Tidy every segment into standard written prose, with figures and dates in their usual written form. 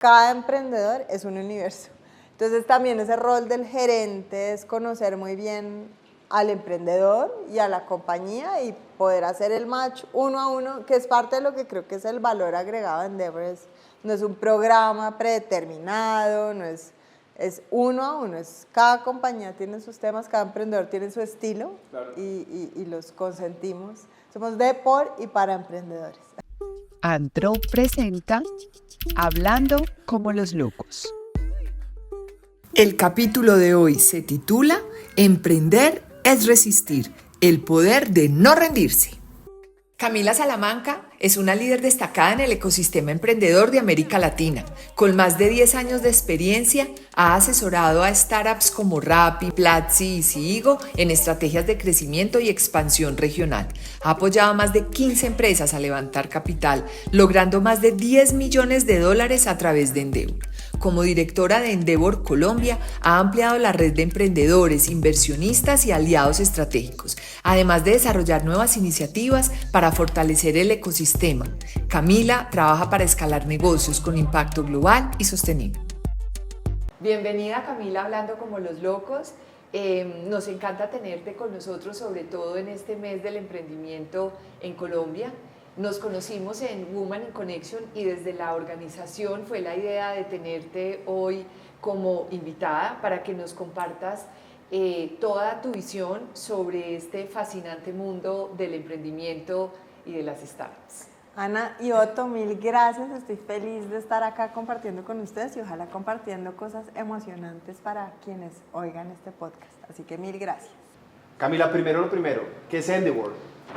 Cada emprendedor es un universo. Entonces también ese rol del gerente es conocer muy bien al emprendedor y a la compañía y poder hacer el match uno a uno, que es parte de lo que creo que es el valor agregado de Endeavor. No es un programa predeterminado, es uno a uno. Cada compañía tiene sus temas, cada emprendedor tiene su estilo. Claro. y los consentimos. Somos de, por y para emprendedores. Andro presenta Hablando como los locos. El capítulo de hoy se titula Emprender es resistir, el poder de no rendirse. Camila Salamanca es una líder destacada en el ecosistema emprendedor de América Latina. Con más de 10 años de experiencia, ha asesorado a startups como Rappi, Platzi y Sigo en estrategias de crecimiento y expansión regional. Ha apoyado a más de 15 empresas a levantar capital, logrando más de $10 millones a través de Endeavor. Como directora de Endeavor Colombia, ha ampliado la red de emprendedores, inversionistas y aliados estratégicos, además de desarrollar nuevas iniciativas para fortalecer el ecosistema. Camila trabaja para escalar negocios con impacto global y sostenible. Bienvenida, Camila, Hablando como los locos. Nos encanta tenerte con nosotros, sobre todo en este mes del emprendimiento en Colombia. Nos conocimos en Women in Connection y desde la organización fue la idea de tenerte hoy como invitada para que nos compartas toda tu visión sobre este fascinante mundo del emprendimiento y de las startups. Ana y Otto, mil gracias. Estoy feliz de estar acá compartiendo con ustedes y ojalá compartiendo cosas emocionantes para quienes oigan este podcast. Así que mil gracias. Camila, primero lo primero, ¿qué es Endeavor?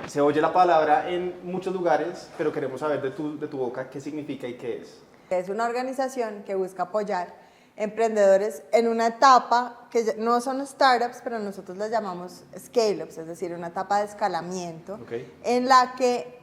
Se oye la palabra en muchos lugares, pero queremos saber de tu boca qué significa y qué es. Es una organización que busca apoyar emprendedores en una etapa que no son startups, pero nosotros las llamamos scale-ups, es decir, una etapa de escalamiento, en la que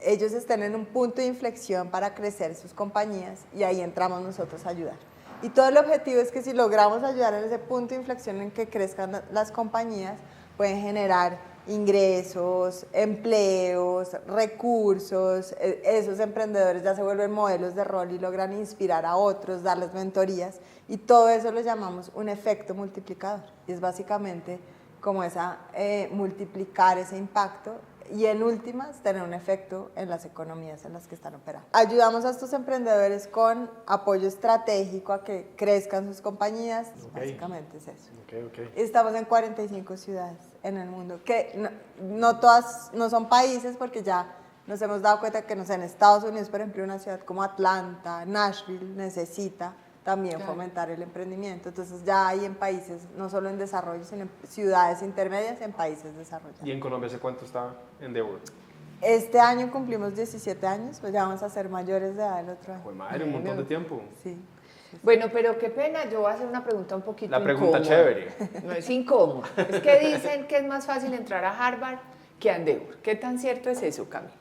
ellos estén en un punto de inflexión para crecer sus compañías y ahí entramos nosotros a ayudar. Y todo el objetivo es que si logramos ayudar en ese punto de inflexión en que crezcan las compañías, pueden generar ingresos, empleos, recursos, esos emprendedores ya se vuelven modelos de rol y logran inspirar a otros, darles mentorías y todo eso lo llamamos un efecto multiplicador. Y es básicamente como multiplicar ese impacto y en últimas tener un efecto en las economías en las que están operando. Ayudamos a estos emprendedores con apoyo estratégico a que crezcan sus compañías, básicamente es eso. Estamos en 45 ciudades en el mundo, que no todas no son países porque ya nos hemos dado cuenta que en Estados Unidos, por ejemplo, una ciudad como Atlanta, Nashville, necesita también fomentar el emprendimiento. Entonces ya hay en países, no solo en desarrollo, sino en ciudades intermedias, en países desarrollados. ¿Y en Colombia hace cuánto está Endeavor? Este año cumplimos 17 años, pues ya vamos a ser mayores de edad el otro año. Pues madre, un montón de tiempo. Sí. Bueno, pero qué pena, yo voy a hacer una pregunta un poquito incómoda. La pregunta chévere. No es incómoda. Es que dicen que es más fácil entrar a Harvard que a Endeavor. ¿Qué tan cierto es eso, Camila?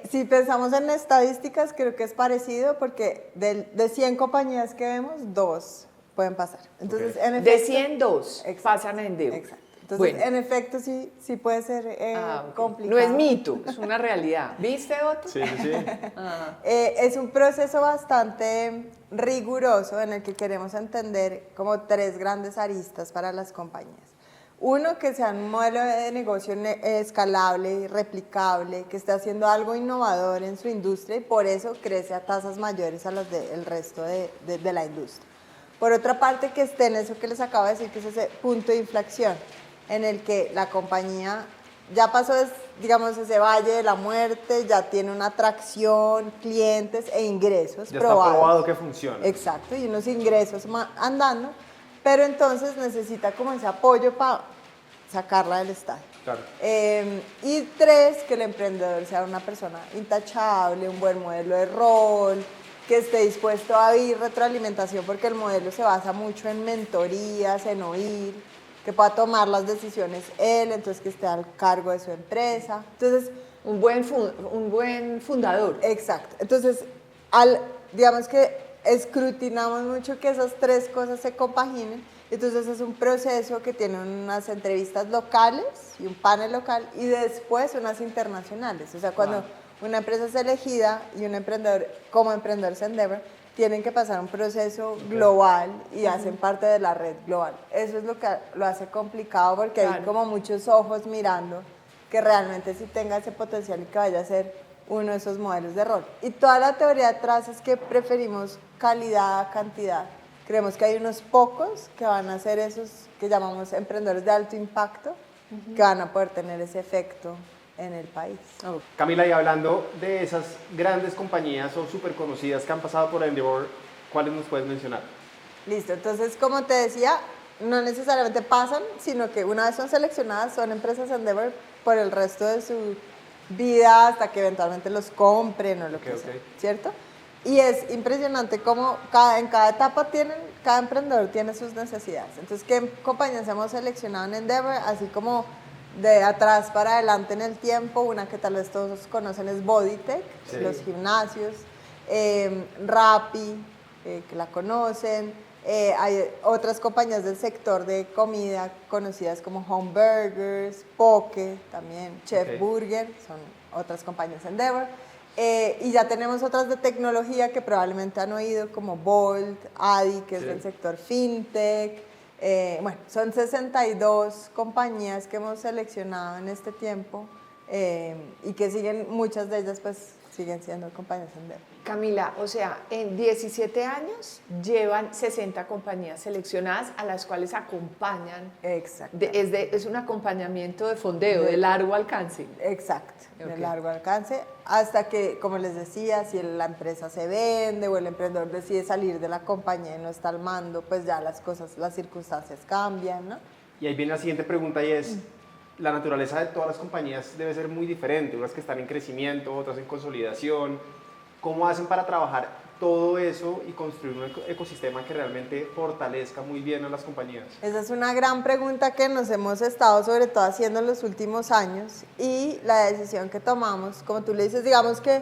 Si pensamos en estadísticas, creo que es parecido porque de 100 compañías que vemos, 2 pueden pasar. Entonces, en efecto, de 100, 2 pasan a Endeavor. Exacto. Entonces, en efecto, sí puede ser complicado. No es mito, es una realidad. ¿Viste, Otto? Sí. Es un proceso bastante riguroso en el que queremos entender como 3 grandes aristas para las compañías. Uno, que sea un modelo de negocio escalable, replicable, que esté haciendo algo innovador en su industria y por eso crece a tasas mayores a las del resto de la industria. Por otra parte, que esté en eso que les acabo de decir, que es ese punto de inflexión, en el que la compañía ya pasó, digamos, ese valle de la muerte, ya tiene una atracción, clientes e ingresos ya probados. Está probado que funciona. Exacto, y unos ingresos andando, pero entonces necesita como ese apoyo para sacarla del estadio. Claro. Y 3, que el emprendedor sea una persona intachable, un buen modelo de rol, que esté dispuesto a oír retroalimentación, porque el modelo se basa mucho en mentorías, en oír, que pueda tomar las decisiones él, entonces que esté al cargo de su empresa. Entonces, un buen fundador. Exacto. Entonces, digamos que escrutinamos mucho que esas 3 cosas se compaginen. Entonces es un proceso que tiene unas entrevistas locales y un panel local y después unas internacionales. O sea, cuando una empresa es elegida y un emprendedor, como Emprendedores Endeavor, tienen que pasar un proceso global y hacen parte de la red global. Eso es lo que lo hace complicado porque hay como muchos ojos mirando que realmente sí tenga ese potencial y que vaya a ser uno de esos modelos de rol. Y toda la teoría detrás es que preferimos calidad a cantidad. Creemos que hay unos pocos que van a ser esos que llamamos emprendedores de alto impacto, que van a poder tener ese efecto en el país. Camila, y hablando de esas grandes compañías o súper conocidas que han pasado por Endeavor, ¿cuáles nos puedes mencionar? Listo, entonces como te decía, no necesariamente pasan, sino que una vez son seleccionadas, son empresas Endeavor por el resto de su vida hasta que eventualmente los compren o lo que sea, ¿cierto? Y es impresionante cómo en cada etapa cada emprendedor tiene sus necesidades. Entonces, ¿qué compañías hemos seleccionado en Endeavor? Así como de atrás para adelante en el tiempo, una que tal vez todos conocen es Bodytech, los gimnasios, Rappi, que la conocen, hay otras compañías del sector de comida conocidas como Home Burgers, Poke, también Chef Burger, son otras compañías Endeavor. Y ya tenemos otras de tecnología que probablemente han oído como Bolt, Adi, que es del sector fintech. Bueno, son 62 compañías que hemos seleccionado en este tiempo y que siguen, muchas de ellas pues siguen siendo compañías Endeavor. Camila, o sea, en 17 años llevan 60 compañías seleccionadas a las cuales acompañan. Exacto. Es un acompañamiento de fondeo, de largo alcance. Exacto, de largo alcance, hasta que, como les decía, si la empresa se vende o el emprendedor decide salir de la compañía y no está al mando, pues ya las circunstancias cambian, ¿no? Y ahí viene la siguiente pregunta y es, la naturaleza de todas las compañías debe ser muy diferente, unas que están en crecimiento, otras en consolidación. ¿Cómo hacen para trabajar todo eso y construir un ecosistema que realmente fortalezca muy bien a las compañías? Esa es una gran pregunta que nos hemos estado sobre todo haciendo en los últimos años y la decisión que tomamos, como tú le dices, digamos que,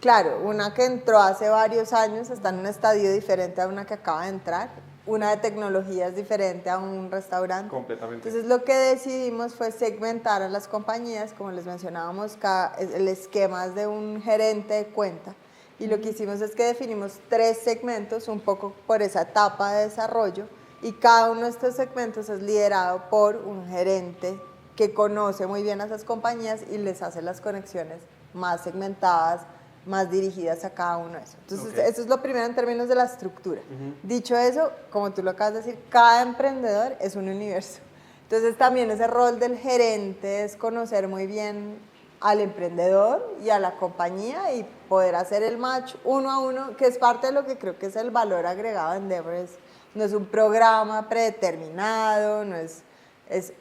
claro, una que entró hace varios años está en un estadio diferente a una que acaba de entrar, una de tecnología es diferente a un restaurante. Completamente. Entonces lo que decidimos fue segmentar a las compañías, como les mencionábamos, el esquema es de un gerente de cuenta. Y lo que hicimos es que definimos 3 segmentos, un poco por esa etapa de desarrollo, y cada uno de estos segmentos es liderado por un gerente que conoce muy bien a esas compañías y les hace las conexiones más segmentadas, más dirigidas a cada uno de esos. Entonces, eso es lo primero en términos de la estructura. Dicho eso, como tú lo acabas de decir, cada emprendedor es un universo. Entonces, también ese rol del gerente es conocer muy bien al emprendedor y a la compañía y poder hacer el match uno a uno, que es parte de lo que creo que es el valor agregado en Endeavor. No es un programa predeterminado, no es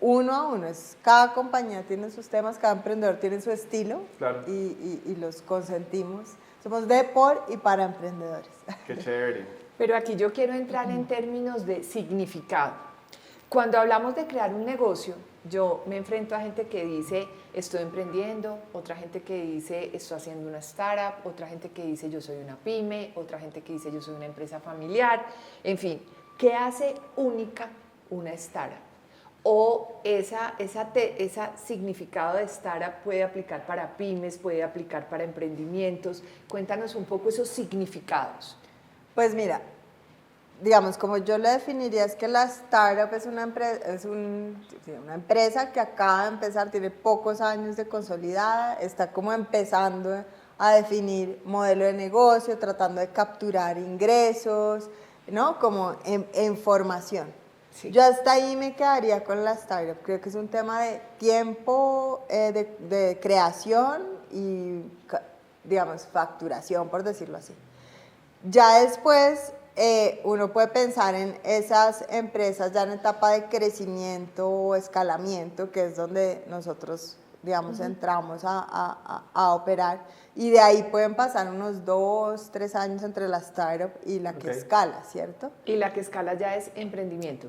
uno a uno, cada compañía tiene sus temas, cada emprendedor tiene su estilo, claro, y los consentimos. Somos de, por y para emprendedores. Qué chévere. Pero aquí yo quiero entrar en términos de significado. Cuando hablamos de crear un negocio, yo me enfrento a gente que dice estoy emprendiendo, otra gente que dice estoy haciendo una startup, otra gente que dice yo soy una pyme, otra gente que dice yo soy una empresa familiar, en fin, ¿qué hace única una startup? O ese significado de startup puede aplicar para pymes, puede aplicar para emprendimientos. Cuéntanos un poco esos significados. Pues mira, digamos, como yo lo definiría, es que la startup es una empresa que acaba de empezar, tiene pocos años de consolidada, está como empezando a definir modelo de negocio, tratando de capturar ingresos, ¿no? Como en formación. Sí. Yo hasta ahí me quedaría con la startup. Creo que es un tema de tiempo, de creación y, digamos, facturación, por decirlo así. Ya después uno puede pensar en esas empresas ya en etapa de crecimiento o escalamiento, que es donde nosotros, digamos, entramos a operar. Y de ahí pueden pasar unos 2, 3 años entre la startup y la que escala, ¿cierto? Y la que escala ya es emprendimiento.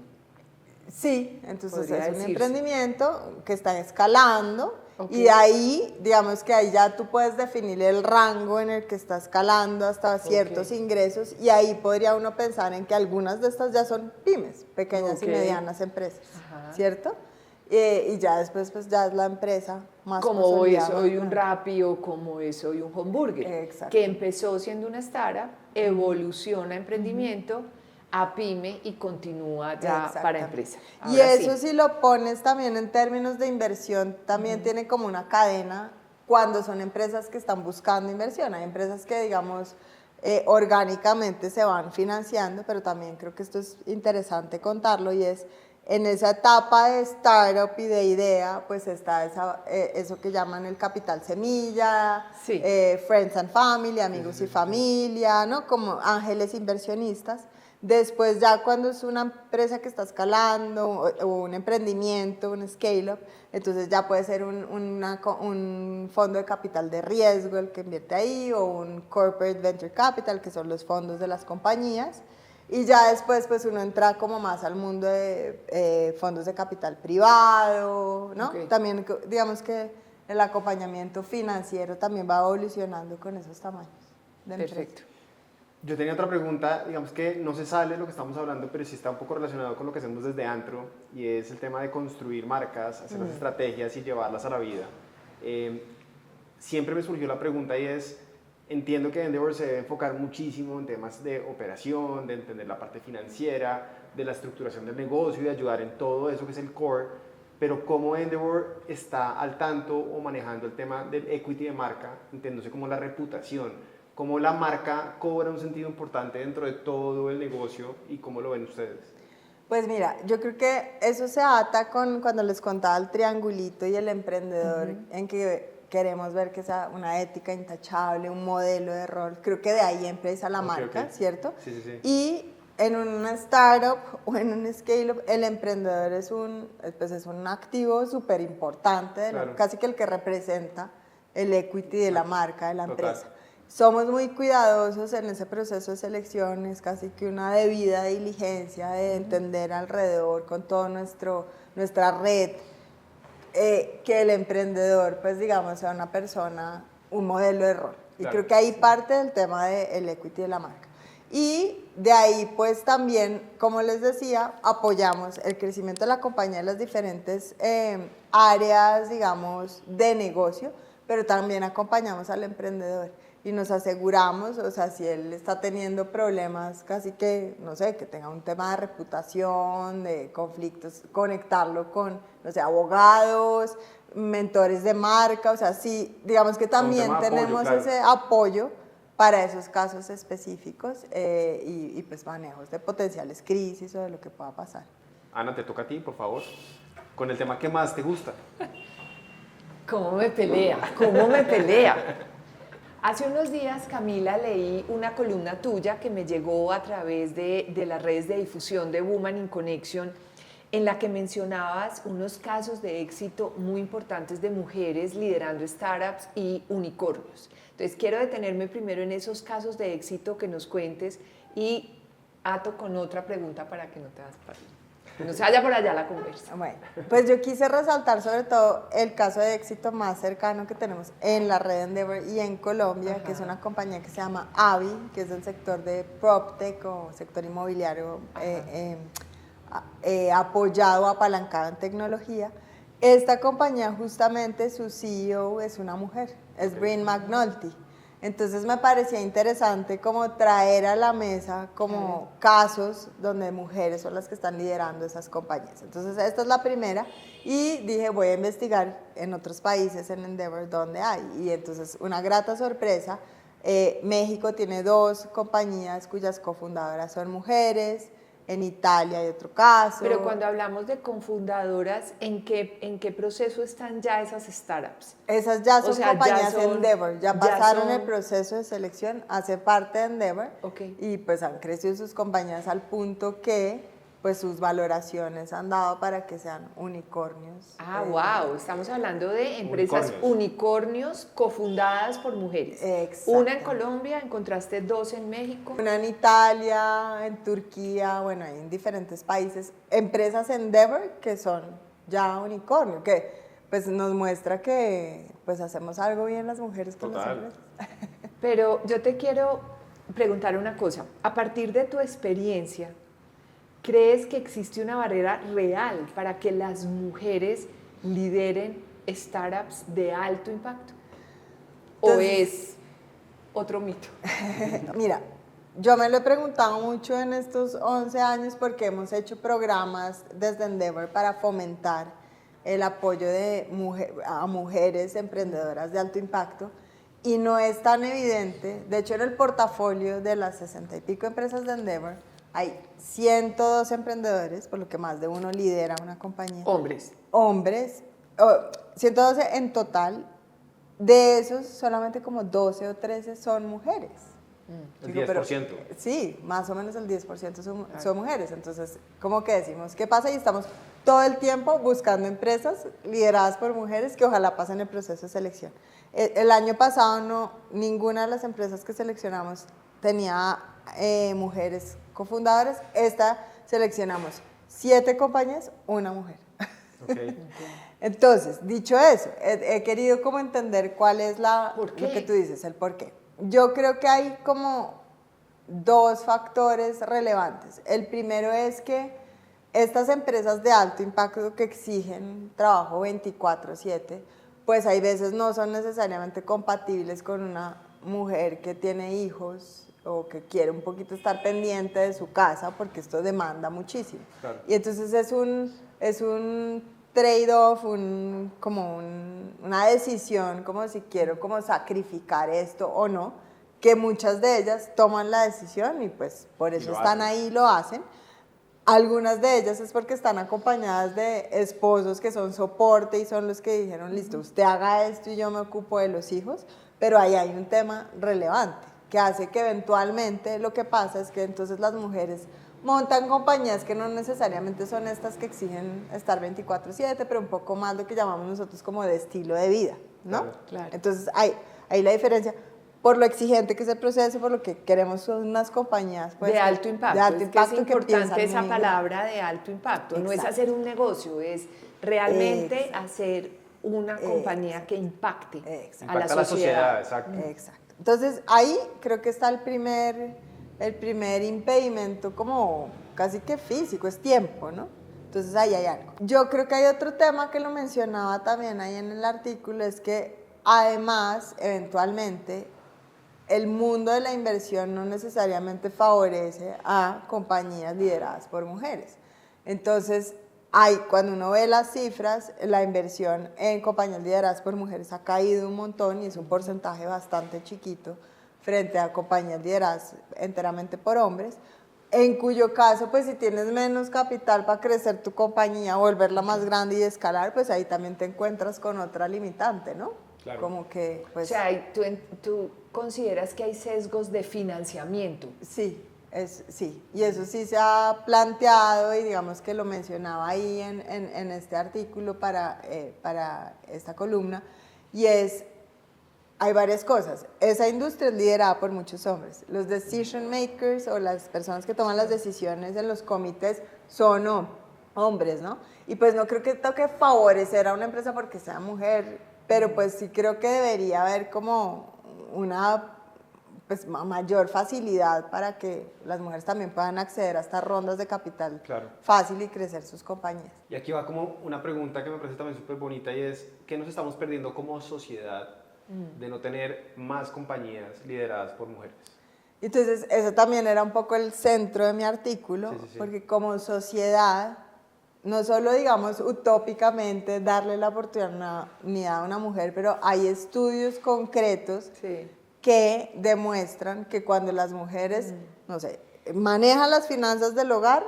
Sí, entonces es un emprendimiento que está escalando y de ahí, digamos que ahí ya tú puedes definir el rango en el que está escalando hasta ciertos ingresos y ahí podría uno pensar en que algunas de estas ya son pymes, pequeñas y medianas empresas, ¿cierto? Y ya después pues ya es la empresa más como hoy consolidado. soy un Rappi o como hoy soy un Homburger, Exacto. que empezó siendo una startup, evoluciona a emprendimiento, a pyme y continúa ya para empresa. Y Ahora eso sí. si lo pones también en términos de inversión, también tiene como una cadena cuando son empresas que están buscando inversión. Hay empresas que, digamos, orgánicamente se van financiando, pero también creo que esto es interesante contarlo y es en esa etapa de startup y de idea, pues está eso que llaman el capital semilla, Sí. friends and family, amigos y familia, ¿no? Como ángeles inversionistas. Después ya cuando es una empresa que está escalando o un emprendimiento, un scale-up, entonces ya puede ser un fondo de capital de riesgo el que invierte ahí o un corporate venture capital, que son los fondos de las compañías. Y ya después pues uno entra como más al mundo de fondos de capital privado, ¿no? Okay. También digamos que el acompañamiento financiero también va evolucionando con esos tamaños de empresa. Perfecto. Yo tenía otra pregunta, digamos que no se sale de lo que estamos hablando, pero sí está un poco relacionado con lo que hacemos desde Antro, y es el tema de construir marcas, hacer las estrategias y llevarlas a la vida. Siempre me surgió la pregunta y es, entiendo que Endeavor se debe enfocar muchísimo en temas de operación, de entender la parte financiera, de la estructuración del negocio y de ayudar en todo eso que es el core, pero ¿cómo Endeavor está al tanto o manejando el tema del equity de marca, entendiéndose como la reputación? ¿Cómo la marca cobra un sentido importante dentro de todo el negocio y cómo lo ven ustedes? Pues mira, yo creo que eso se ata con cuando les contaba el triangulito y el emprendedor, en que queremos ver que sea una ética intachable, un modelo de rol. Creo que de ahí empieza la marca, ¿cierto? Sí, sí, sí. Y en una startup o en un scale-up, el emprendedor es un activo súper importante, Claro. casi que el que representa el equity de la marca, de la Total. empresa. Somos muy cuidadosos en ese proceso de selección, es casi que una debida diligencia de entender alrededor con toda nuestra red, que el emprendedor, pues digamos, sea una persona, un modelo de rol. Y Claro. creo que ahí parte del tema del equity de la marca. Y de ahí, pues también, como les decía, apoyamos el crecimiento de la compañía en las diferentes áreas, digamos, de negocio, pero también acompañamos al emprendedor y nos aseguramos, o sea, si él está teniendo problemas, casi que, no sé, que tenga un tema de reputación, de conflictos, conectarlo con, no sé, abogados, mentores de marca, o sea, sí, digamos que también tema de apoyo, tenemos claro. ese apoyo para esos casos específicos y pues manejos de potenciales crisis o de lo que pueda pasar. Ana, te toca a ti, por favor, con el tema que más te gusta. ¿Cómo me pelea? ¿Cómo me pelea? Hace unos días, Camila, leí una columna tuya que me llegó a través de las redes de difusión de Woman in Connection, en la que mencionabas unos casos de éxito muy importantes de mujeres liderando startups y unicornios. Entonces, quiero detenerme primero en esos casos de éxito que nos cuentes y ato con otra pregunta para que no te vas para no se vaya por allá la conversa. Bueno, pues yo quise resaltar sobre todo el caso de éxito más cercano que tenemos en la red Endeavor y en Colombia, que es una compañía que se llama AVI, que es del sector de PropTech o sector inmobiliario apoyado, apalancado en tecnología. Esta compañía justamente su CEO es una mujer, es Bryn McNulty. Entonces me parecía interesante como traer a la mesa como casos donde mujeres son las que están liderando esas compañías. Entonces esta es la primera y dije voy a investigar en otros países en Endeavor donde hay. Y entonces una grata sorpresa, México tiene 2 compañías cuyas cofundadoras son mujeres. En Italia hay otro caso. Pero cuando hablamos de cofundadoras, ¿en qué proceso están ya esas startups? Esas ya son compañías Endeavor, ya pasaron el son... proceso de selección, hace parte de Endeavor y pues han crecido sus compañías al punto que pues sus valoraciones han dado para que sean unicornios. Wow, estamos hablando de empresas unicornios cofundadas por mujeres. Una en Colombia, encontraste 2 en México. Una en Italia, en Turquía, bueno, en diferentes países. Empresas Endeavor que son ya unicornios, que pues nos muestra que pues hacemos algo bien las mujeres con las empresas. Pero yo te quiero preguntar una cosa, a partir de tu experiencia, ¿crees que existe una barrera real para que las mujeres lideren startups de alto impacto? ¿O es otro mito? Mira, yo me lo he preguntado mucho en estos 11 años porque hemos hecho programas desde Endeavor para fomentar el apoyo a mujeres emprendedoras de alto impacto y no es tan evidente. De hecho, en el portafolio de las 60 y pico empresas de Endeavor hay 102 emprendedores, por lo que más de uno lidera una compañía. Hombres. 112 en total. De esos, solamente como 12 o 13 son mujeres. El Digo, 10%. Sí, más o menos el 10% son mujeres. Entonces, ¿cómo que decimos? ¿Qué pasa? Y estamos todo el tiempo buscando empresas lideradas por mujeres que ojalá pasen el proceso de selección. El año pasado ninguna de las empresas que seleccionamos tenía mujeres cofundadoras. Esta seleccionamos 7 compañías, una mujer. Okay. Entonces, dicho eso, he querido como entender cuál es lo que tú dices, el por qué. Yo creo que hay como 2 factores relevantes. El primero es que estas empresas de alto impacto que exigen trabajo 24/7, pues hay veces no son necesariamente compatibles con una mujer que tiene hijos o que quiere un poquito estar pendiente de su casa, porque esto demanda muchísimo. Claro. Y entonces es un trade-off, una decisión, como si quiero como sacrificar esto o no, que muchas de ellas toman la decisión y pues por eso están ahí y lo hacen. Algunas de ellas es porque están acompañadas de esposos que son soporte y son los que dijeron, listo, usted haga esto y yo me ocupo de los hijos, pero ahí hay un tema relevante que hace que eventualmente lo que pasa es que entonces las mujeres montan compañías que no necesariamente son estas que exigen estar 24/7, pero un poco más lo que llamamos nosotros como de estilo de vida, ¿no? Claro. Entonces, hay la diferencia por lo exigente que es el proceso, por lo que queremos son unas compañías pues, de alto impacto. De alto impacto es importante esa muy palabra de alto impacto. Exacto. No es hacer un negocio, es realmente hacer una compañía que impacte a la sociedad. Exacto. Exacto. Entonces, ahí creo que está el primer impedimento como casi que físico, es tiempo, ¿no? Entonces ahí hay algo. Yo creo que hay otro tema que lo mencionaba también ahí en el artículo, es que además, eventualmente, el mundo de la inversión no necesariamente favorece a compañías lideradas por mujeres. Entonces, cuando uno ve las cifras, la inversión en compañías lideradas por mujeres ha caído un montón y es un porcentaje bastante chiquito frente a compañías lideradas enteramente por hombres, en cuyo caso, pues si tienes menos capital para crecer tu compañía, volverla más grande y escalar, pues ahí también te encuentras con otra limitante, ¿no? Claro. Como que, pues... O sea, ¿tú consideras que hay sesgos de financiamiento? Sí, sí, y eso sí se ha planteado y digamos que lo mencionaba ahí en este artículo para esta columna, y hay varias cosas. Esa industria es liderada por muchos hombres. Los decision makers o las personas que toman las decisiones en los comités son hombres, ¿no? Y pues no creo que toque favorecer a una empresa porque sea mujer, pero pues sí creo que debería haber como una mayor facilidad para que las mujeres también puedan acceder a estas rondas de capital fácil y crecer sus compañías. Y aquí va como una pregunta que me parece también súper bonita y es, ¿qué nos estamos perdiendo como sociedad de no tener más compañías lideradas por mujeres? Entonces, eso también era un poco el centro de mi artículo, sí. Porque como sociedad, no solo, digamos, utópicamente darle la oportunidad a una mujer, pero hay estudios concretos que demuestran que cuando las mujeres, no sé, manejan las finanzas del hogar,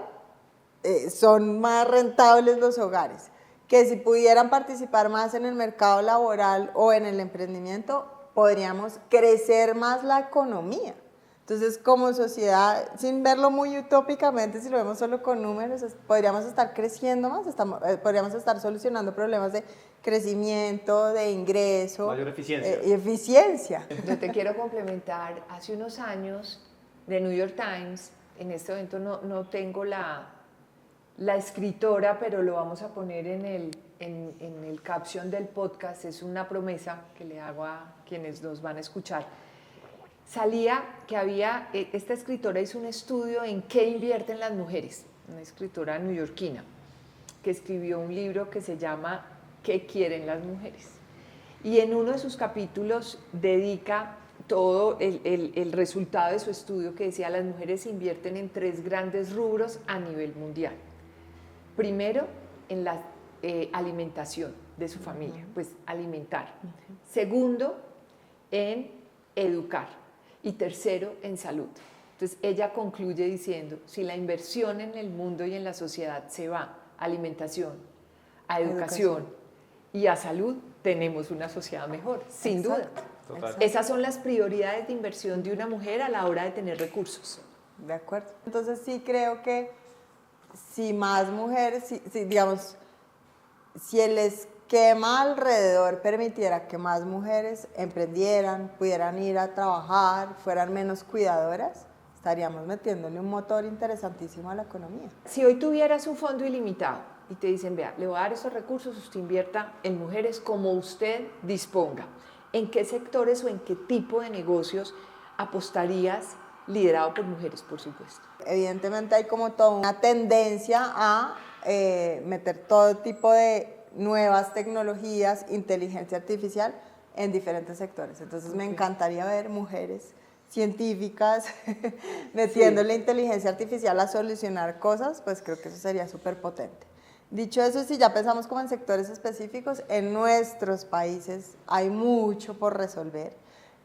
son más rentables los hogares. Que si pudieran participar más en el mercado laboral o en el emprendimiento, podríamos crecer más la economía. Entonces, como sociedad, sin verlo muy utópicamente, si lo vemos solo con números, podríamos estar creciendo más, podríamos estar solucionando problemas de crecimiento, de ingreso. Mayor eficiencia. Y eficiencia. Yo te quiero complementar. Hace unos años, The New York Times, en este momento no tengo la escritora, pero lo vamos a poner en el caption del podcast, es una promesa que le hago a quienes nos van a escuchar. Salía que esta escritora hizo un estudio en qué invierten las mujeres, una escritora neoyorquina, que escribió un libro que se llama qué quieren las mujeres. Y en uno de sus capítulos dedica todo el resultado de su estudio que decía las mujeres invierten en 3 grandes rubros a nivel mundial. Primero, en la alimentación de su familia, pues alimentar. Segundo, en educar. Y tercero, en salud. Entonces ella concluye diciendo, si la inversión en el mundo y en la sociedad se va a alimentación, a educación y a salud, tenemos una sociedad mejor, sin duda. Total. Esas son las prioridades de inversión de una mujer a la hora de tener recursos. De acuerdo. Entonces sí creo que si más mujeres, digamos, si el esquema alrededor permitiera que más mujeres emprendieran, pudieran ir a trabajar, fueran menos cuidadoras, estaríamos metiéndole un motor interesantísimo a la economía. Si hoy tuvieras un fondo ilimitado y te dicen, vea, le voy a dar esos recursos, usted invierta en mujeres como usted disponga, ¿en qué sectores o en qué tipo de negocios apostarías liderado por mujeres, por supuesto? Evidentemente hay como toda una tendencia a meter todo tipo de nuevas tecnologías, inteligencia artificial en diferentes sectores. Entonces me encantaría ver mujeres científicas metiéndole inteligencia artificial a solucionar cosas, pues creo que eso sería súper potente. Dicho eso, si ya pensamos como en sectores específicos, en nuestros países hay mucho por resolver.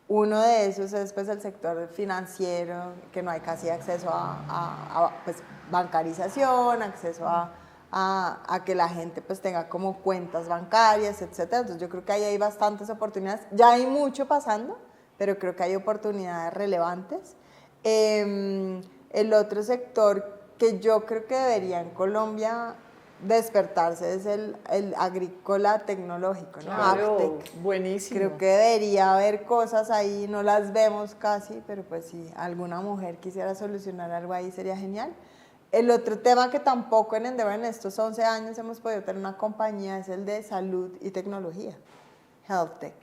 Uno de esos es pues, el sector financiero, que no hay casi acceso a pues, bancarización, acceso a que la gente pues, tenga como cuentas bancarias, etc. Entonces yo creo que ahí hay bastantes oportunidades. Ya hay mucho pasando, pero creo que hay oportunidades relevantes. El otro sector que yo creo que debería en Colombia despertarse es el agrícola tecnológico, ¿no? Claro, Agtech. buenísimo. Creo que debería haber cosas ahí, no las vemos casi, pero pues si alguna mujer quisiera solucionar algo ahí sería genial. El otro tema que tampoco en Endeavor en estos 11 años hemos podido tener una compañía es el de salud y tecnología, Health Tech.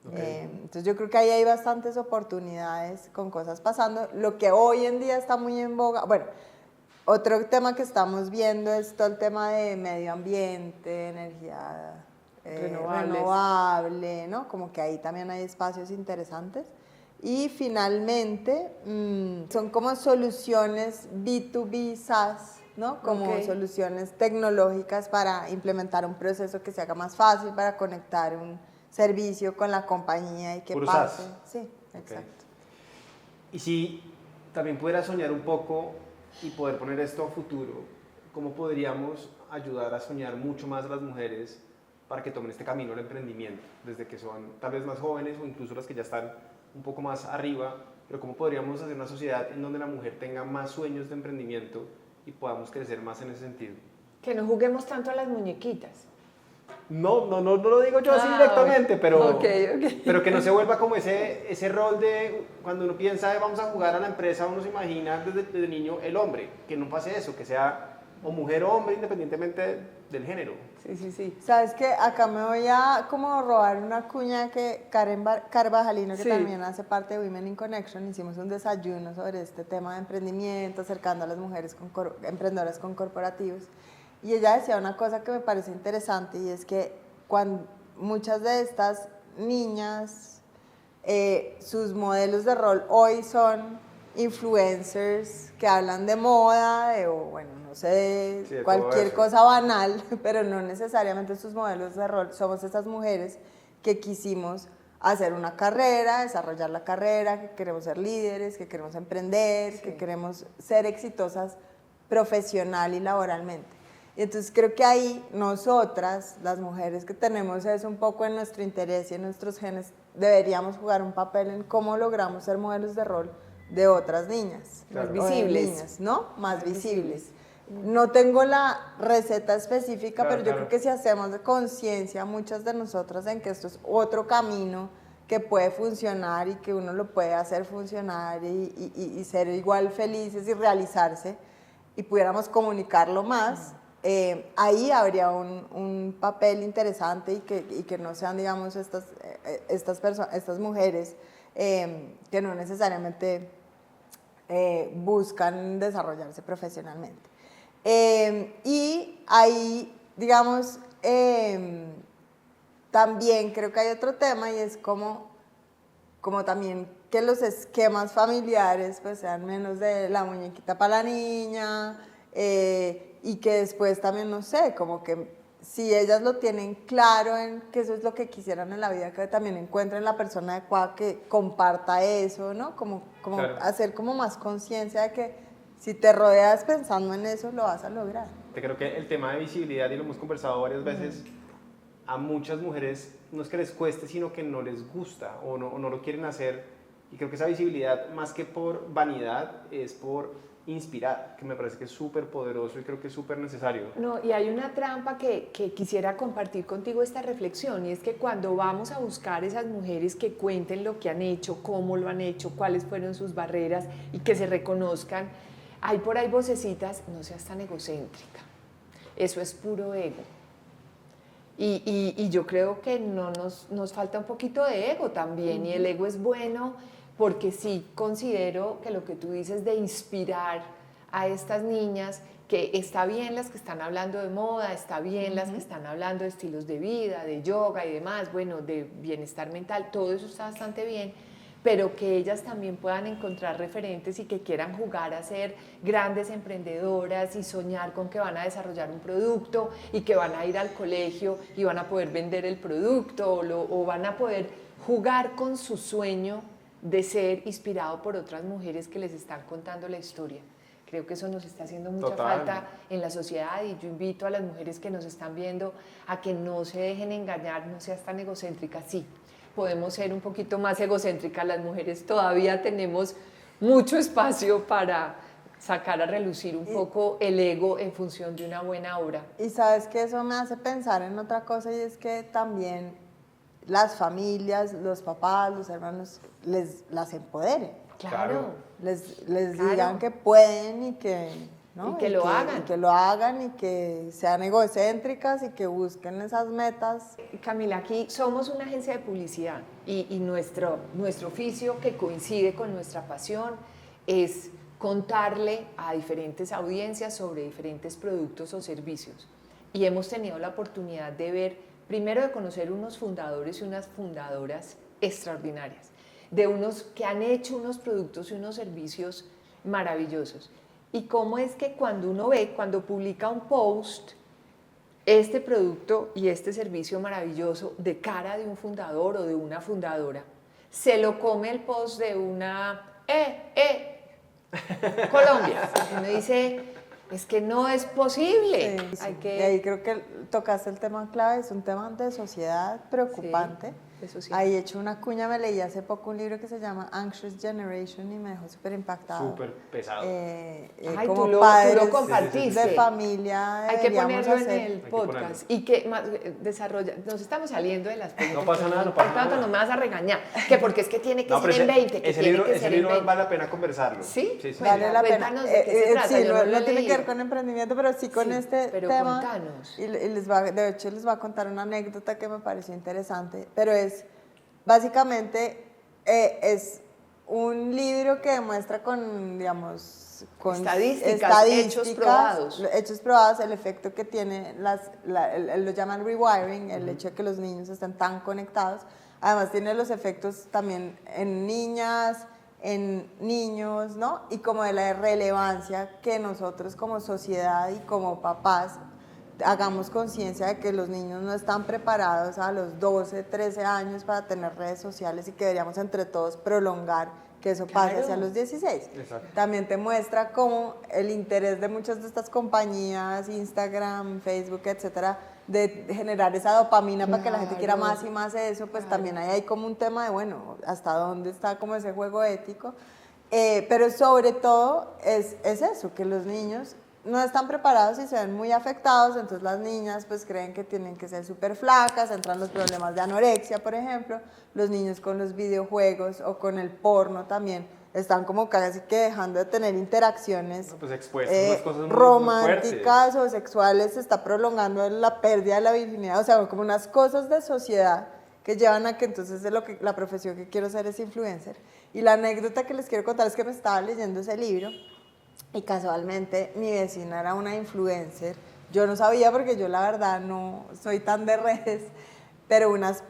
Entonces yo creo que ahí hay bastantes oportunidades con cosas pasando. Lo que hoy en día está muy en boga, bueno, otro tema que estamos viendo es todo el tema de medio ambiente, energía renovable, ¿no? Como que ahí también hay espacios interesantes. Y finalmente, son como soluciones B2B SaaS, ¿no? Como soluciones tecnológicas para implementar un proceso que se haga más fácil, para conectar un servicio con la compañía y que Puro pase. SaaS. Sí, exacto. Y si también pudiera soñar un poco y poder poner esto a futuro, ¿cómo podríamos ayudar a soñar mucho más a las mujeres para que tomen este camino al emprendimiento, desde que son tal vez más jóvenes o incluso las que ya están un poco más arriba, pero cómo podríamos hacer una sociedad en donde la mujer tenga más sueños de emprendimiento y podamos crecer más en ese sentido? Que no juguemos tanto a las muñequitas. No lo digo yo así directamente, pero, pero que no se vuelva como ese rol de cuando uno piensa vamos a jugar a la empresa, uno se imagina desde niño el hombre, que no pase eso, que sea o mujer o hombre independientemente del género. Sí. ¿Sabes qué? Acá me voy a como robar una cuña que Karen Carvajalino, que también hace parte de Women in Connection, hicimos un desayuno sobre este tema de emprendimiento, acercando a las mujeres emprendedoras con corporativos. Y ella decía una cosa que me parece interesante y es que cuando muchas de estas niñas, sus modelos de rol hoy son influencers que hablan de moda, o bueno, no sé, de cualquier cosa banal, pero no necesariamente sus modelos de rol. Somos estas mujeres que quisimos hacer una carrera, desarrollar la carrera, que queremos ser líderes, que queremos emprender, que queremos ser exitosas profesional y laboralmente. Y entonces creo que ahí nosotras, las mujeres que tenemos eso un poco en nuestro interés y en nuestros genes, deberíamos jugar un papel en cómo logramos ser modelos de rol de otras niñas. Más visibles. Niñas, ¿no? Más visibles. No tengo la receta específica, pero yo creo que si hacemos de conciencia muchas de nosotras en que esto es otro camino que puede funcionar y que uno lo puede hacer funcionar y ser igual felices y realizarse y pudiéramos comunicarlo más, ahí habría un papel interesante y que no sean, digamos, estas mujeres que no necesariamente buscan desarrollarse profesionalmente. Y ahí, digamos, también creo que hay otro tema y es como también que los esquemas familiares pues sean menos de la muñequita para la niña, y que después también, no sé, como que si ellas lo tienen claro en que eso es lo que quisieran en la vida, que también encuentren la persona adecuada que comparta eso, ¿no? Como claro, hacer como más conciencia de que si te rodeas pensando en eso, lo vas a lograr. Creo que el tema de visibilidad, y lo hemos conversado varias veces, a muchas mujeres no es que les cueste, sino que no les gusta o no lo quieren hacer. Y creo que esa visibilidad, más que por vanidad, es por inspirar, que me parece que es súper poderoso y creo que es súper necesario. No, y hay una trampa que quisiera compartir contigo esta reflexión, y es que cuando vamos a buscar esas mujeres que cuenten lo que han hecho, cómo lo han hecho, cuáles fueron sus barreras y que se reconozcan, hay por ahí vocecitas, no seas tan egocéntrica, eso es puro ego. Y yo creo que nos falta un poquito de ego también, y el ego es bueno porque sí considero que lo que tú dices de inspirar a estas niñas, que está bien las que están hablando de moda, está bien las que están hablando de estilos de vida, de yoga y demás, bueno, de bienestar mental, todo eso está bastante bien, pero que ellas también puedan encontrar referentes y que quieran jugar a ser grandes emprendedoras y soñar con que van a desarrollar un producto y que van a ir al colegio y van a poder vender el producto o van a poder jugar con su sueño de ser inspirado por otras mujeres que les están contando la historia. Creo que eso nos está haciendo mucha falta en la sociedad, y yo invito a las mujeres que nos están viendo a que no se dejen engañar, no seas tan egocéntrica. Sí, podemos ser un poquito más egocéntricas las mujeres, todavía tenemos mucho espacio para sacar a relucir un poco el ego en función de una buena obra. Y sabes que eso me hace pensar en otra cosa, y es que también las familias, los papás, los hermanos, las empoderen. Claro. Les digan que pueden y que, ¿no? Y que lo hagan. Y que lo hagan y que sean egocéntricas y que busquen esas metas. Camila, aquí somos una agencia de publicidad y nuestro oficio, que coincide con nuestra pasión, es contarle a diferentes audiencias sobre diferentes productos o servicios. Y hemos tenido la oportunidad de ver, primero, de conocer unos fundadores y unas fundadoras extraordinarias, de unos que han hecho unos productos y unos servicios maravillosos. Y cómo es que cuando publica un post, este producto y este servicio maravilloso de cara de un fundador o de una fundadora, se lo come el post de una Colombia. Y uno dice, es que no es posible. Sí. Y ahí creo que tocaste el tema clave, es un tema de sociedad preocupante. Sí. Ahí he hecho una cuña, me leí hace poco un libro que se llama Anxious Generation y me dejó súper impactada. Súper pesado. Ay, como tú lo compartiste. De familia. Hay que ponerlo en el podcast. Y que más desarrolla. Nos estamos saliendo de las preguntas. No pasa nada, no pasa nada. Por tanto, no me vas a regañar. Que porque es que tiene que ser en 20. Que ese libro vale la pena conversarlo. ¿Sí? Sí, sí. Vale la pena. Cuéntanos de qué se trata. Sí, no tiene que ver con emprendimiento, pero sí con este pero tema. Contanos. Y de hecho, les voy a contar una anécdota que me pareció interesante, pero básicamente es un libro que demuestra con, digamos, con estadísticas, hechos probados, el efecto que tiene, lo llaman rewiring, el hecho de que los niños estén tan conectados. Además tiene los efectos también en niñas, en niños, ¿no? Y como de la relevancia que nosotros como sociedad y como papás hagamos conciencia de que los niños no están preparados a los 12, 13 años para tener redes sociales y que deberíamos entre todos prolongar que eso pase hacia los 16. Exacto. También te muestra cómo el interés de muchas de estas compañías, Instagram, Facebook, etcétera, de generar esa dopamina para que la gente quiera más y más de eso, pues también hay como un tema de, bueno, hasta dónde está como ese juego ético. Pero sobre todo es eso, que los niños no están preparados y se ven muy afectados, entonces las niñas pues creen que tienen que ser súper flacas, entran los problemas de anorexia, por ejemplo, los niños con los videojuegos o con el porno también están como casi que dejando de tener interacciones pues expuestas, cosas románticas o sexuales, se está prolongando la pérdida de la virginidad, o sea, como unas cosas de sociedad que llevan a que entonces la profesión que quiero ser es influencer. Y la anécdota que les quiero contar es que me estaba leyendo ese libro y casualmente mi vecina era una influencer. Yo no sabía porque yo la verdad no soy tan de redes, pero unas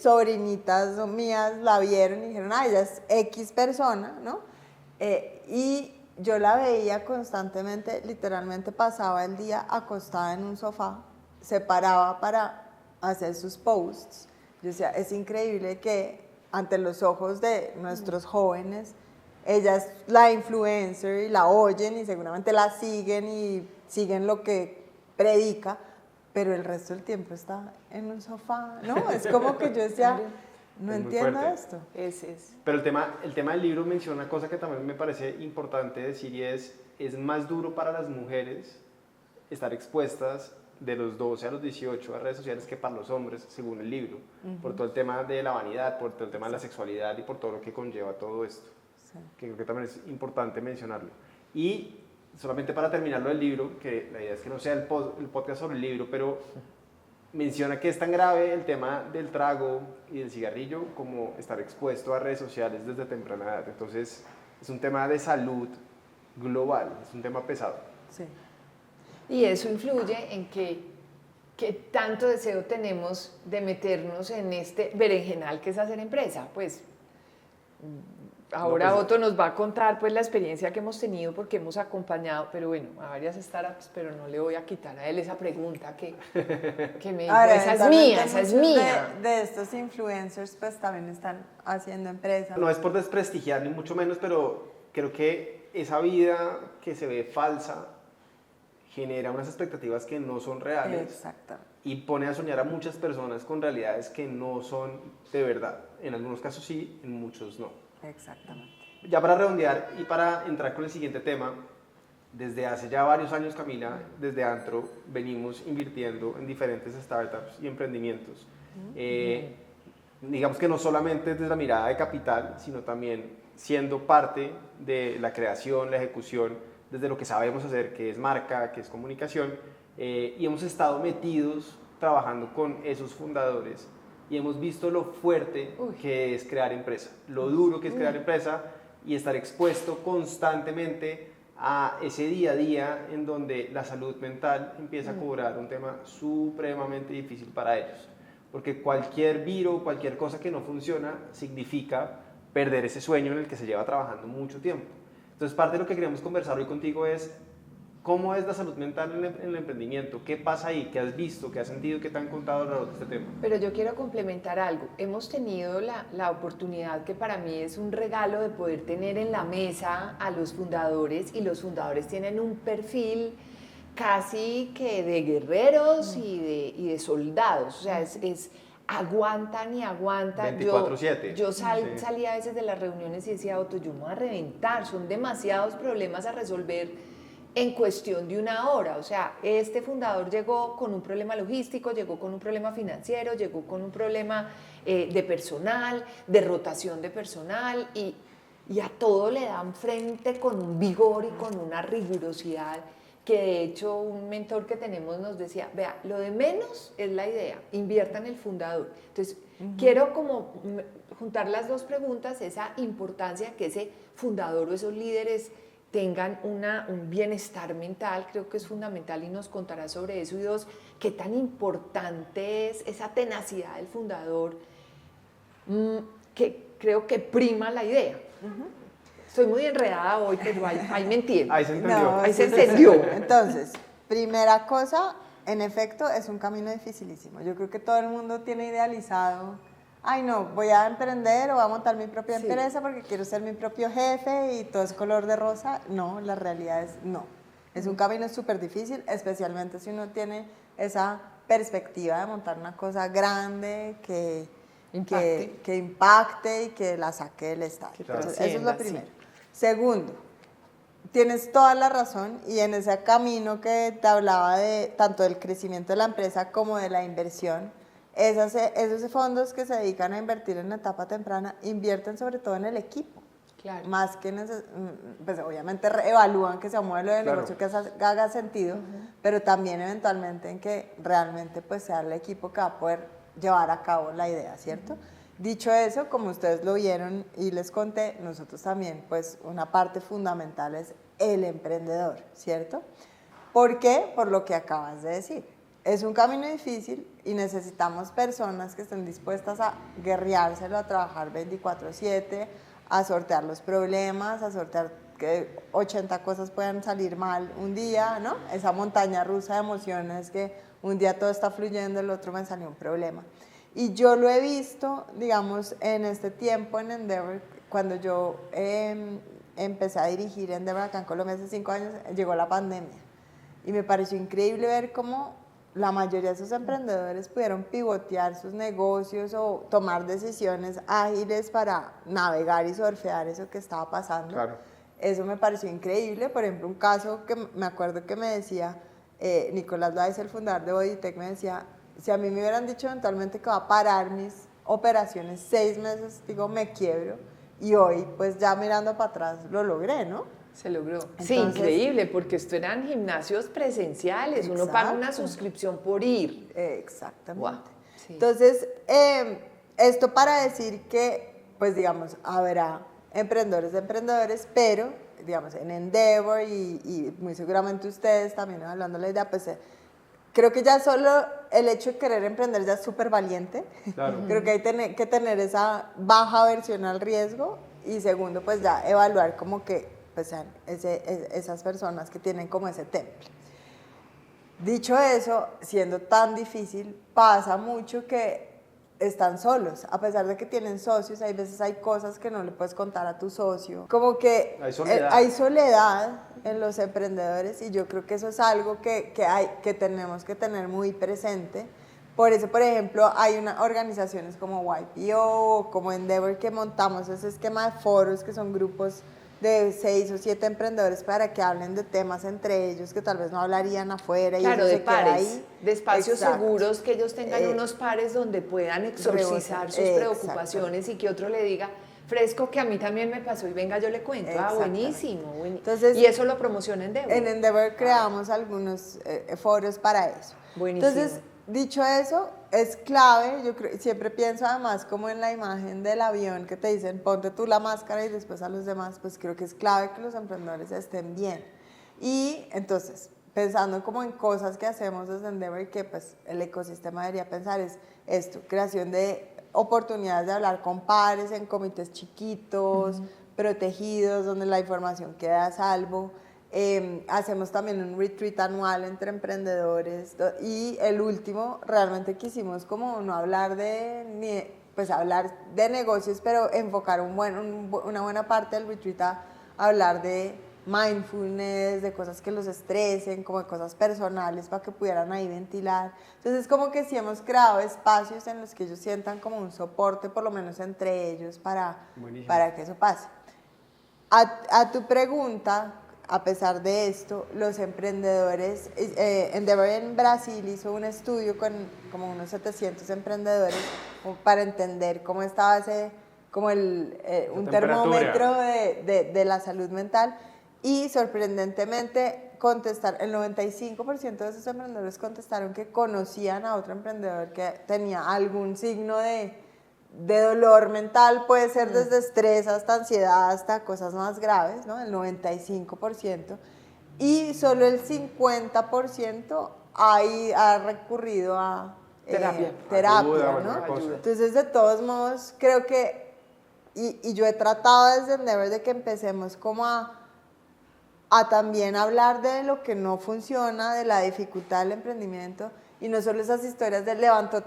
sobrinitas mías la vieron y dijeron, ah, ella es X persona, ¿no? Y yo la veía constantemente, literalmente pasaba el día acostada en un sofá, se paraba para hacer sus posts. Yo decía, es increíble que ante los ojos de nuestros jóvenes, ella es la influencer y la oyen y seguramente la siguen y siguen lo que predica, pero el resto del tiempo está en un sofá, ¿no? Es como que yo decía, no Es muy entiendo fuerte. esto. Es. Pero el tema del libro menciona una cosa que también me parece importante decir y es más duro para las mujeres estar expuestas de los 12 a los 18 a redes sociales que para los hombres, según el libro, por todo el tema de la vanidad, por todo el tema de la sexualidad y por todo lo que conlleva todo esto, que creo que también es importante mencionarlo. Y solamente para terminar lo del libro, que la idea es que no sea el podcast sobre el libro, pero menciona que es tan grave el tema del trago y del cigarrillo como estar expuesto a redes sociales desde temprana edad. Entonces, es un tema de salud global, es un tema pesado. Sí. Y eso influye en qué tanto deseo tenemos de meternos en este berenjenal que es hacer empresa. Pues ahora No, pues, Otto nos va a contar pues la experiencia que hemos tenido porque hemos acompañado, pero bueno, a varias startups, pero no le voy a quitar a él esa pregunta que me dijo, Ahora, esa es mía, esa muchos es mía. de estos influencers pues también están haciendo empresas. No es por desprestigiar ni mucho menos, pero creo que esa vida que se ve falsa genera unas expectativas que no son reales. Exactamente. Y pone a soñar a muchas personas con realidades que no son de verdad. En algunos casos sí, en muchos no. Exactamente. Ya para redondear y para entrar con el siguiente tema, desde hace ya varios años, Camila, desde Antro, venimos invirtiendo en diferentes startups y emprendimientos. Digamos que no solamente desde la mirada de capital, sino también siendo parte de la creación, la ejecución, desde lo que sabemos hacer, que es marca, que es comunicación, y hemos estado metidos trabajando con esos fundadores y hemos visto lo fuerte que es crear empresa, lo duro que es crear empresa y estar expuesto constantemente a ese día a día en donde la salud mental empieza a cobrar un tema supremamente difícil para ellos. Porque cualquier viro, cualquier cosa que no funciona, significa perder ese sueño en el que se lleva trabajando mucho tiempo. Entonces, parte de lo que queremos conversar hoy contigo es cómo es la salud mental en el emprendimiento, qué pasa ahí, qué has visto, qué has sentido, qué te han contado alrededor de este tema. Pero yo quiero complementar algo. Hemos tenido la oportunidad, que para mí es un regalo, de poder tener en la mesa a los fundadores, y los fundadores tienen un perfil casi que de guerreros y de soldados. O sea, aguantan y aguantan. 24/7. Yo salía a veces de las reuniones y decía, Otto, yo me voy a reventar, son demasiados problemas a resolver en cuestión de una hora. O sea, este fundador llegó con un problema logístico, llegó con un problema financiero, llegó con un problema de personal, de rotación de personal, y a todo le dan frente con un vigor y con una rigurosidad que de hecho un mentor que tenemos nos decía, vea, lo de menos es la idea, invierta en el fundador. Entonces, quiero como juntar las dos preguntas, esa importancia que ese fundador o esos líderes tengan un bienestar mental, creo que es fundamental y nos contará sobre eso. Y dos, qué tan importante es esa tenacidad del fundador, que creo que prima la idea. Estoy muy enredada hoy, pero ahí me entiendo. Ahí se entendió. No, Ahí se sí, sí, entendió. sí. Entonces, primera cosa, en efecto, es un camino dificilísimo. Yo creo que todo el mundo tiene idealizado, ay no, voy a emprender o voy a montar mi propia empresa porque quiero ser mi propio jefe y todo es color de rosa. No, la realidad es no. Es un camino súper difícil, especialmente si uno tiene esa perspectiva de montar una cosa grande que impacte y que la saque del estadio. Claro. Entonces, eso es lo Sí. primero. Segundo, tienes toda la razón, y en ese camino que te hablaba de tanto del crecimiento de la empresa como de la inversión, esos fondos que se dedican a invertir en la etapa temprana invierten sobre todo en el equipo. Claro. Más que pues obviamente evalúan que sea un modelo de Claro. negocio que haga sentido, pero también eventualmente en que realmente pues sea el equipo que va a poder llevar a cabo la idea, ¿cierto? Dicho eso, como ustedes lo vieron y les conté, nosotros también, pues una parte fundamental es el emprendedor, ¿cierto? ¿Por qué? Por lo que acabas de decir. es un camino difícil y necesitamos personas que estén dispuestas a guerreárselo, a trabajar 24/7, a sortear los problemas, a sortear que 80 cosas puedan salir mal un día, ¿no? Esa montaña rusa de emociones que un día todo está fluyendo, el otro me salió un problema. Y yo lo he visto, digamos, en este tiempo en Endeavor, cuando yo empecé a dirigir Endeavor acá en Colombia hace 5 años, llegó la pandemia. Y me pareció increíble ver cómo la mayoría de esos emprendedores pudieron pivotear sus negocios o tomar decisiones ágiles para navegar y surfear eso que estaba pasando. Claro. Eso me pareció increíble. Por ejemplo, un caso que me acuerdo que me decía Nicolás Laiz, el fundador de Bodytech, me decía, si a mí me hubieran dicho eventualmente que va a parar mis operaciones 6 meses, digo, me quiebro. Y hoy, pues ya mirando para atrás, lo logré, ¿no? Se logró. Entonces, sí, increíble, porque esto eran gimnasios presenciales, exacto. uno paga una suscripción por ir. Exactamente. Wow, sí. Entonces, esto para decir que, pues digamos, habrá emprendedores, pero, digamos, en Endeavor y muy seguramente ustedes también hablando de la idea, pues creo que ya solo el hecho de querer emprender ya es súper valiente. Claro. Creo que hay que tener esa baja aversión al riesgo y segundo, pues ya evaluar como que pues sean esas personas que tienen como ese temple. Dicho eso, siendo tan difícil, pasa mucho que están solos, a pesar de que tienen socios, hay veces hay cosas que no le puedes contar a tu socio, como que hay soledad en los emprendedores y yo creo que eso es algo que tenemos que tener muy presente. Por eso, por ejemplo, hay organizaciones como YPO, como Endeavor, que montamos ese esquema de foros que son grupos de 6 o 7 emprendedores para que hablen de temas entre ellos que tal vez no hablarían afuera. Claro, y eso de se queda pares, ahí. de espacios Exacto. seguros, que ellos tengan unos pares donde puedan exorcizar sus preocupaciones y que otro le diga, fresco, que a mí también me pasó y venga, yo le cuento. Ah, buenísimo. Entonces, y eso lo promociona Endeavor. En Endeavor creamos algunos foros para eso. Buenísimo. Entonces, dicho eso, es clave, yo siempre pienso además como en la imagen del avión que te dicen ponte tú la máscara y después a los demás, pues creo que es clave que los emprendedores estén bien. Y entonces, pensando como en cosas que hacemos desde Endeavor y que pues el ecosistema debería pensar es esto, creación de oportunidades de hablar con pares en comités chiquitos, protegidos, donde la información queda a salvo. Hacemos también un retreat anual entre emprendedores y el último realmente quisimos como no hablar pues hablar de negocios, pero enfocar una buena parte del retreat a hablar de mindfulness, de cosas que los estresen, como de cosas personales para que pudieran ahí ventilar. Entonces como que sí hemos creado espacios en los que ellos sientan como un soporte, por lo menos entre ellos, para que eso pase. A tu pregunta, a pesar de esto, los emprendedores, Endeavor en Brasil hizo un estudio con como unos 700 emprendedores para entender cómo estaba un termómetro de la salud mental y sorprendentemente el 95% de esos emprendedores contestaron que conocían a otro emprendedor que tenía algún signo de dolor mental, puede ser desde estrés hasta ansiedad, hasta cosas más graves, ¿no? El 95%. Y solo el 50% ha recurrido a terapia, ¿no? Entonces, de todos modos, creo que, y yo he tratado desde Endeavor de que empecemos como a también hablar de lo que no funciona, de la dificultad del emprendimiento, y no solo esas historias de levantó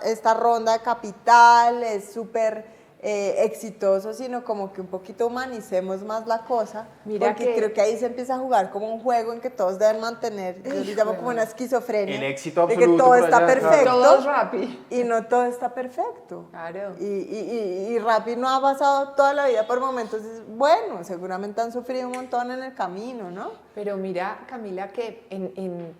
esta ronda de capital, es súper exitoso, sino como que un poquito humanicemos más la cosa, porque creo que ahí se empieza a jugar como un juego en que todos deben mantener, yo le llamo como una esquizofrenia, el éxito absoluto, de que todo está perfecto, todo es Rappi, y no todo está perfecto. Claro. Y Rappi no ha pasado toda la vida por momentos, bueno, seguramente han sufrido un montón en el camino, ¿no? Pero mira, Camila, que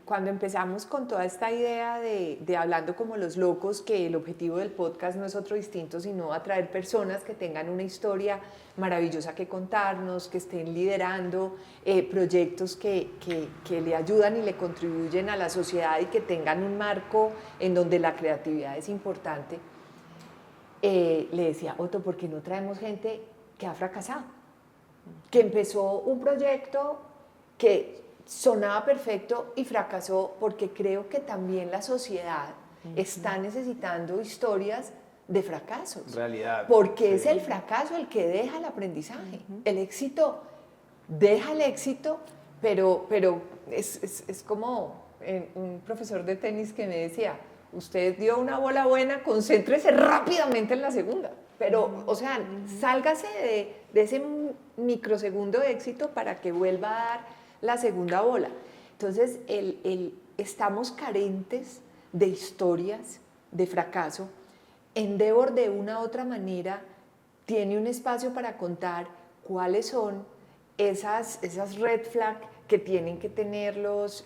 cuando empezamos con toda esta idea de Hablando como los locos, que el objetivo del podcast no es otro distinto, sino atraer personas que tengan una historia maravillosa que contarnos, que estén liderando proyectos que le ayudan y le contribuyen a la sociedad y que tengan un marco en donde la creatividad es importante. Le decía, Otto, ¿por qué no traemos gente que ha fracasado? Que empezó un proyecto que sonaba perfecto y fracasó porque creo que también la sociedad está necesitando historias de fracasos. Realidad. Porque sí. es el fracaso el que deja el aprendizaje. El éxito deja el éxito, pero es como un profesor de tenis que me decía, usted dio una bola buena, concéntrese rápidamente en la segunda. Pero, o sea, sálgase de ese microsegundo de éxito para que vuelva a dar la segunda bola. Entonces, estamos carentes de historias de fracaso. Endeavor, de una u otra manera, tiene un espacio para contar cuáles son esas red flag que tienen que tener los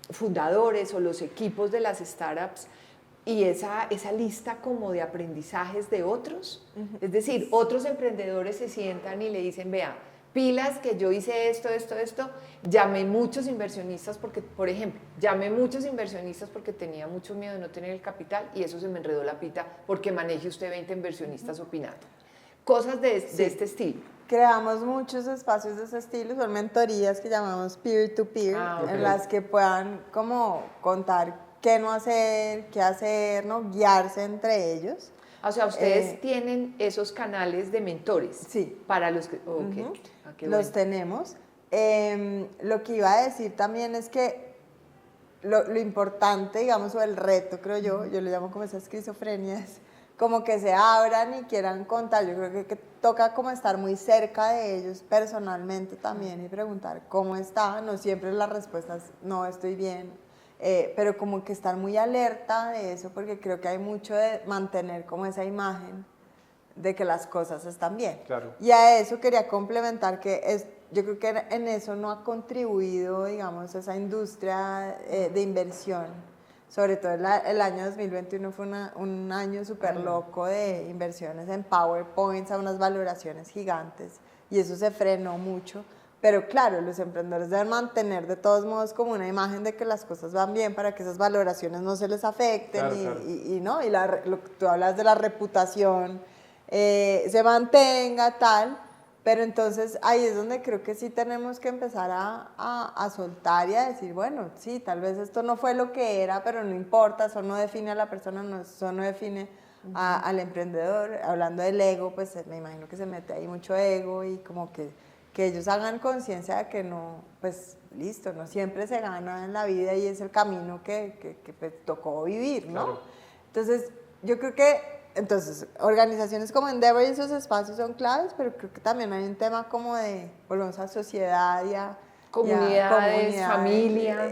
fundadores o los equipos de las startups, y esa lista como de aprendizajes de otros. Es decir, otros emprendedores se sientan y le dicen, vea, pilas que yo hice esto, llamé muchos inversionistas porque, por ejemplo, porque tenía mucho miedo de no tener el capital y eso se me enredó la pita porque maneje usted 20 inversionistas opinando. Cosas de este estilo. Creamos muchos espacios de ese estilo, son mentorías que llamamos peer-to-peer, en las que puedan como contar qué no hacer, qué hacer, ¿no? Guiarse entre ellos. O sea, ustedes tienen esos canales de mentores. Sí. Para los que... Okay. Los tenemos. Lo que iba a decir también es que lo importante, digamos, o el reto, creo yo lo llamo como esa esquizofrenia, es como que se abran y quieran contar. Yo creo que toca como estar muy cerca de ellos personalmente también y preguntar cómo está. No siempre la respuesta es no, estoy bien, pero como que estar muy alerta de eso, porque creo que hay mucho de mantener como esa imagen de que las cosas están bien. Claro. Y a eso quería complementar que yo creo que en eso no ha contribuido, digamos, esa industria de inversión. Sobre todo el año 2021 fue un año súper loco de inversiones en PowerPoints a unas valoraciones gigantes, y eso se frenó mucho. Pero claro, los emprendedores deben mantener de todos modos como una imagen de que las cosas van bien para que esas valoraciones no se les afecten. Claro, ¿no? Y lo que tú hablas de la reputación se mantenga tal. Pero entonces ahí es donde creo que sí tenemos que empezar a soltar y a decir, bueno, sí, tal vez esto no fue lo que era, pero no importa, eso no define a la persona, eso no define al emprendedor. Hablando del ego, pues me imagino que se mete ahí mucho ego, y como que ellos hagan conciencia de que no, pues listo, no siempre se gana en la vida y es el camino que pues, tocó vivir, ¿no? Claro. Entonces, yo creo que organizaciones como Endeavor y esos espacios son claves, pero creo que también hay un tema como de, volvemos a sociedad y a comunidades, familia.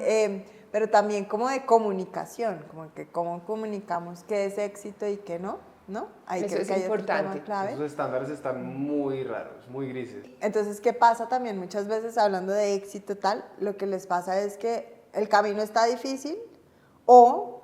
Pero también como de comunicación, como que cómo comunicamos qué es éxito y qué no, ¿no? Ahí eso creo es que hay importante. otro tema clave. Esos estándares están muy raros, muy grises. Entonces, ¿qué pasa también? Muchas veces hablando de éxito tal, lo que les pasa es que el camino está difícil, o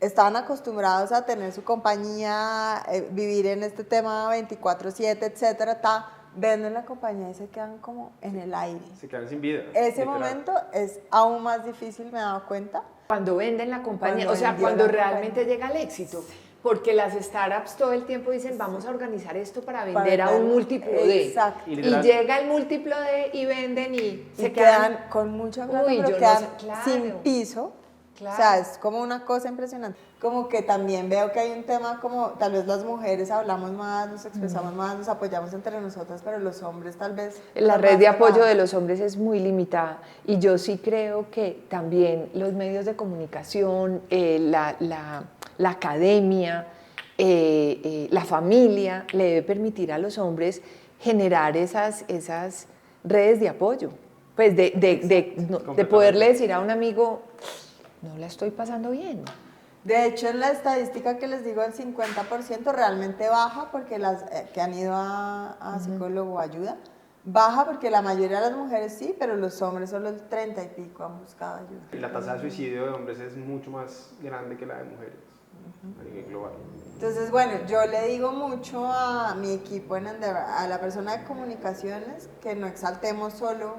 estaban acostumbrados a tener su compañía, vivir en este tema 24/7, etcétera, venden la compañía y se quedan como en el aire. Se quedan sin vida. Ese literal. momento es aún más difícil, me he dado cuenta. Cuando venden la compañía, cuando realmente llega el éxito. Porque las startups todo el tiempo dicen, vamos a organizar esto para vender a un múltiplo de. Exacto. Y llega el múltiplo de y venden y se quedan con mucha plata, pero quedan sin piso. Claro. O sea, es como una cosa impresionante. Como que también veo que hay un tema como, tal vez las mujeres hablamos más, nos expresamos más, nos apoyamos entre nosotras, pero los hombres tal vez... La red de apoyo de los hombres es muy limitada, y yo sí creo que también los medios de comunicación, la academia, la familia, le debe permitir a los hombres generar esas redes de apoyo. Pues de poderle decir a un amigo, no la estoy pasando bien. De hecho, en la estadística que les digo, el 50% realmente baja, porque las que han ido a psicólogo o ayuda, baja porque la mayoría de las mujeres sí, pero los hombres solo el 30 y pico han buscado ayuda. Y la tasa de suicidio de hombres es mucho más grande que la de mujeres a nivel global. Entonces, bueno, yo le digo mucho a mi equipo en Endeavor, a la persona de comunicaciones, que no exaltemos solo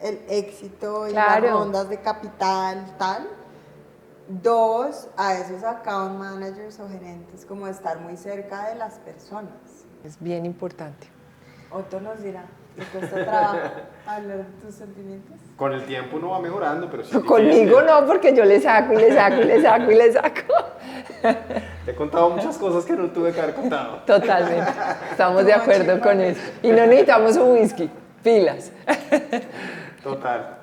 el éxito y las rondas de capital, tal. 2, a esos account managers o gerentes, como estar muy cerca de las personas. Es bien importante. Otto nos dirá. ¿Te cuesta trabajo hablar de tus sentimientos? Con el tiempo uno va mejorando, pero sí. Conmigo no, porque yo le saco y le saco y le saco y le saco. Te he contado muchas cosas que no tuve que haber contado. Totalmente. Estamos de acuerdo con eso. Y no necesitamos un whisky. Pilas. Total.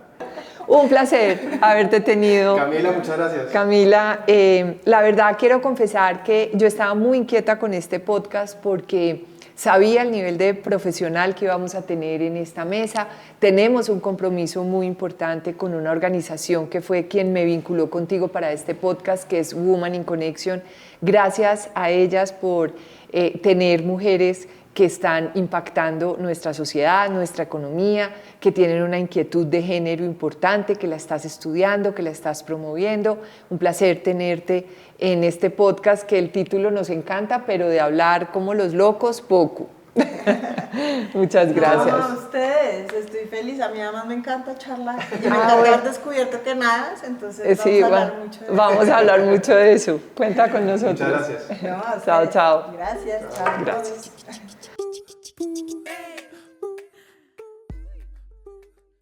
Un placer haberte tenido. Camila, muchas gracias. Camila, la verdad quiero confesar que yo estaba muy inquieta con este podcast porque sabía el nivel de profesional que íbamos a tener en esta mesa. Tenemos un compromiso muy importante con una organización que fue quien me vinculó contigo para este podcast, que es Woman in Connection. Gracias a ellas por tener mujeres que están impactando nuestra sociedad, nuestra economía, que tienen una inquietud de género importante, que la estás estudiando, que la estás promoviendo. Un placer tenerte en este podcast, que el título nos encanta, pero de hablar como los locos, poco. Muchas gracias. No, a ustedes, estoy feliz, a mí además me encanta charlar. Yo me encanta haber descubierto que nada, entonces sí, vamos a hablar mucho de eso. Cuenta con nosotros. Muchas gracias. No, chao, chao. Gracias, chao. Gracias.